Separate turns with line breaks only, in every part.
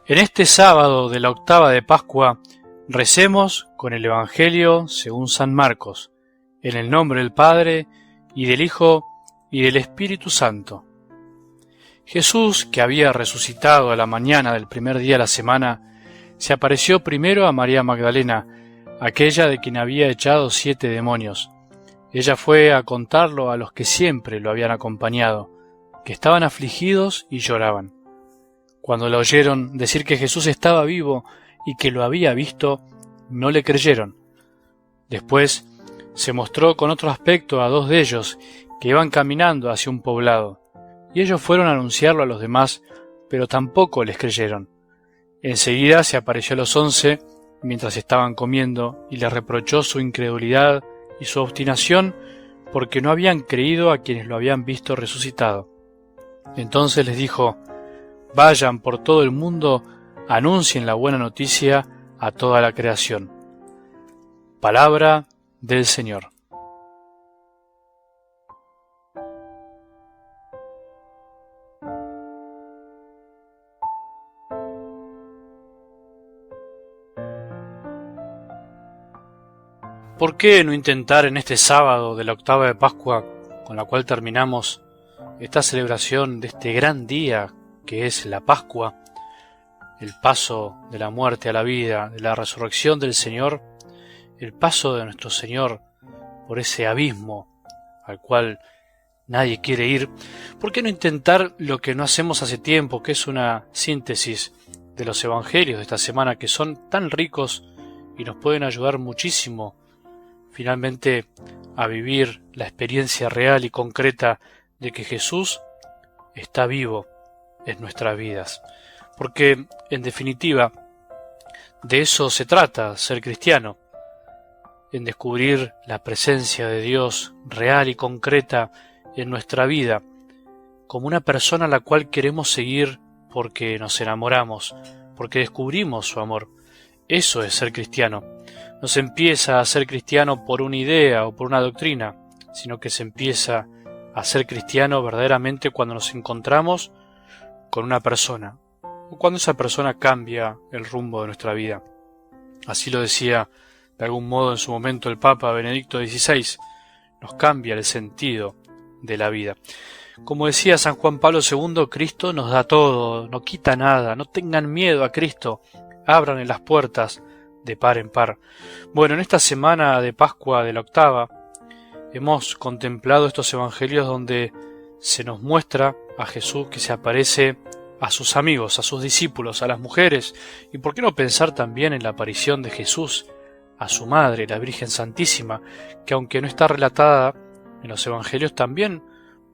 En este sábado de la octava de Pascua, recemos con el Evangelio según San Marcos, en el nombre del Padre, y del Hijo, y del Espíritu Santo. Jesús, que había resucitado a la mañana del primer día de la semana, se apareció primero a María Magdalena, aquella de quien había echado 7 demonios. Ella fue a contarlo a los que siempre lo habían acompañado, que estaban afligidos y lloraban. Cuando la oyeron decir que Jesús estaba vivo y que lo había visto, no le creyeron. Después se mostró con otro aspecto a 2 de ellos que iban caminando hacia un poblado, y ellos fueron a anunciarlo a los demás, pero tampoco les creyeron. Enseguida se apareció a los 11 mientras estaban comiendo y les reprochó su incredulidad y su obstinación porque no habían creído a quienes lo habían visto resucitado. Entonces les dijo: vayan por todo el mundo, anuncien la buena noticia a toda la creación. Palabra del Señor. ¿Por qué no intentar en este sábado de la octava de Pascua, con la cual terminamos esta celebración de este gran día que es la Pascua, el paso de la muerte a la vida, de la resurrección del Señor, el paso de nuestro Señor por ese abismo al cual nadie quiere ir? ¿Por qué no intentar lo que no hacemos hace tiempo, que es una síntesis de los evangelios de esta semana, que son tan ricos y nos pueden ayudar muchísimo finalmente a vivir la experiencia real y concreta de que Jesús está vivo en nuestras vidas? Porque, en definitiva, de eso se trata ser cristiano, en descubrir la presencia de Dios real y concreta en nuestra vida, como una persona a la cual queremos seguir porque nos enamoramos, porque descubrimos su amor. Eso es ser cristiano. No se empieza a ser cristiano por una idea o por una doctrina, sino que se empieza a ser cristiano verdaderamente cuando nos encontramos con una persona, o cuando esa persona cambia el rumbo de nuestra vida. Así lo decía de algún modo en su momento el Papa Benedicto XVI, nos cambia el sentido de la vida. Como decía San Juan Pablo II, Cristo nos da todo, no quita nada, no tengan miedo a Cristo, abran las puertas de par en par. Bueno, en esta semana de Pascua de la octava hemos contemplado estos evangelios donde se nos muestra a Jesús que se aparece a sus amigos, a sus discípulos, a las mujeres, y por qué no pensar también en la aparición de Jesús a su madre, la Virgen Santísima, que aunque no está relatada en los evangelios, también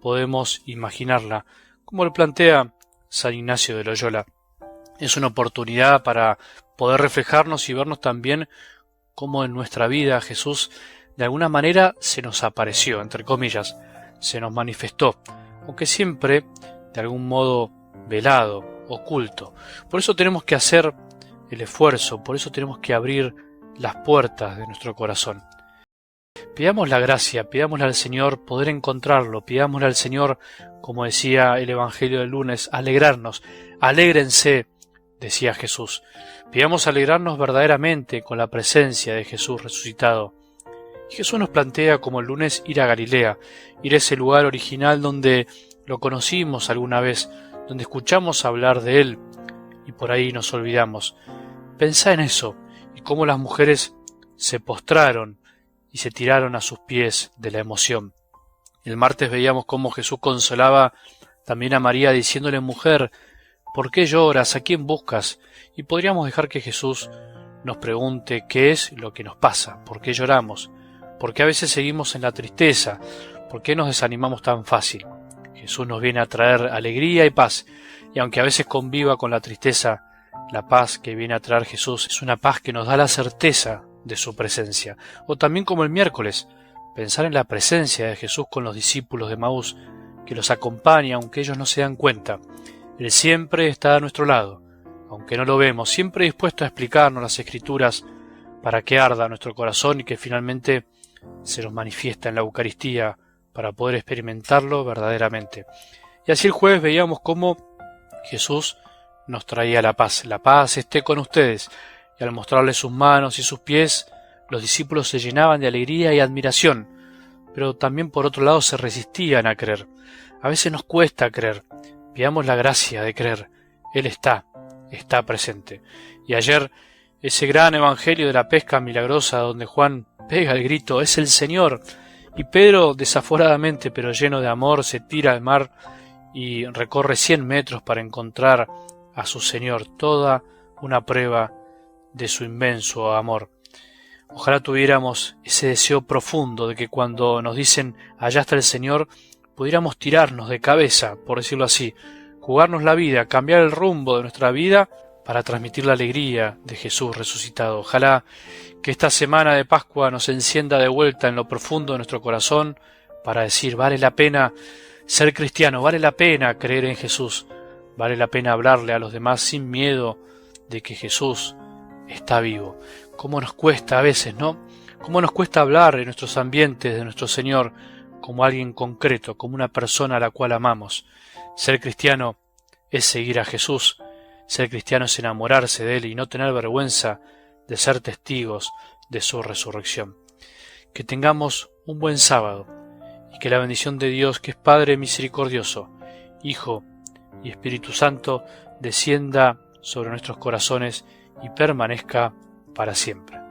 podemos imaginarla, como lo plantea San Ignacio de Loyola. Es una oportunidad para poder reflejarnos y vernos también cómo en nuestra vida Jesús de alguna manera se nos apareció, entre comillas, se nos manifestó, aunque siempre de algún modo velado, oculto. Por eso tenemos que hacer el esfuerzo, por eso tenemos que abrir las puertas de nuestro corazón. Pidamos la gracia, pidámosle al Señor poder encontrarlo, pidámosle al Señor, como decía el Evangelio del lunes, alegrarnos. Alégrense, decía Jesús. Pidamos alegrarnos verdaderamente con la presencia de Jesús resucitado. Y Jesús nos plantea como el lunes ir a Galilea, ir a ese lugar original donde lo conocimos alguna vez, donde escuchamos hablar de Él y por ahí nos olvidamos. Pensá en eso y cómo las mujeres se postraron y se tiraron a sus pies de la emoción. El martes veíamos cómo Jesús consolaba también a María diciéndole: mujer, ¿por qué lloras? ¿A quién buscas? Y podríamos dejar que Jesús nos pregunte qué es lo que nos pasa, por qué lloramos, por qué a veces seguimos en la tristeza, por qué nos desanimamos tan fácil. Jesús nos viene a traer alegría y paz, y aunque a veces conviva con la tristeza, la paz que viene a traer Jesús es una paz que nos da la certeza de su presencia. O también como el miércoles, pensar en la presencia de Jesús con los discípulos de Emaús, que los acompaña aunque ellos no se dan cuenta. Él siempre está a nuestro lado, aunque no lo vemos, siempre dispuesto a explicarnos las Escrituras para que arda nuestro corazón y que finalmente se nos manifiesta en la Eucaristía para poder experimentarlo verdaderamente. Y así el jueves veíamos cómo Jesús nos traía la paz. La paz esté con ustedes. Y al mostrarle sus manos y sus pies, los discípulos se llenaban de alegría y admiración, pero también por otro lado se resistían a creer. A veces nos cuesta creer. Pidamos la gracia de creer. Él está presente. Y ayer, ese gran evangelio de la pesca milagrosa donde Juan pega el grito, ¡es el Señor! Y Pedro, desaforadamente pero lleno de amor, se tira al mar y recorre 100 metros para encontrar a su Señor. Toda una prueba de su inmenso amor. Ojalá tuviéramos ese deseo profundo de que cuando nos dicen allá está el Señor, pudiéramos tirarnos de cabeza, por decirlo así, jugarnos la vida, cambiar el rumbo de nuestra vida para transmitir la alegría de Jesús resucitado. Ojalá que esta semana de Pascua nos encienda de vuelta en lo profundo de nuestro corazón para decir, vale la pena ser cristiano, vale la pena creer en Jesús, vale la pena hablarle a los demás sin miedo de que Jesús está vivo. ¿Cómo nos cuesta a veces, no? ¿Cómo nos cuesta hablar en nuestros ambientes de nuestro Señor como alguien concreto, como una persona a la cual amamos? Ser cristiano es seguir a Jesús. Ser cristiano es enamorarse de Él y no tener vergüenza de ser testigos de su resurrección. Que tengamos un buen sábado y que la bendición de Dios, que es Padre misericordioso, Hijo y Espíritu Santo, descienda sobre nuestros corazones y permanezca para siempre.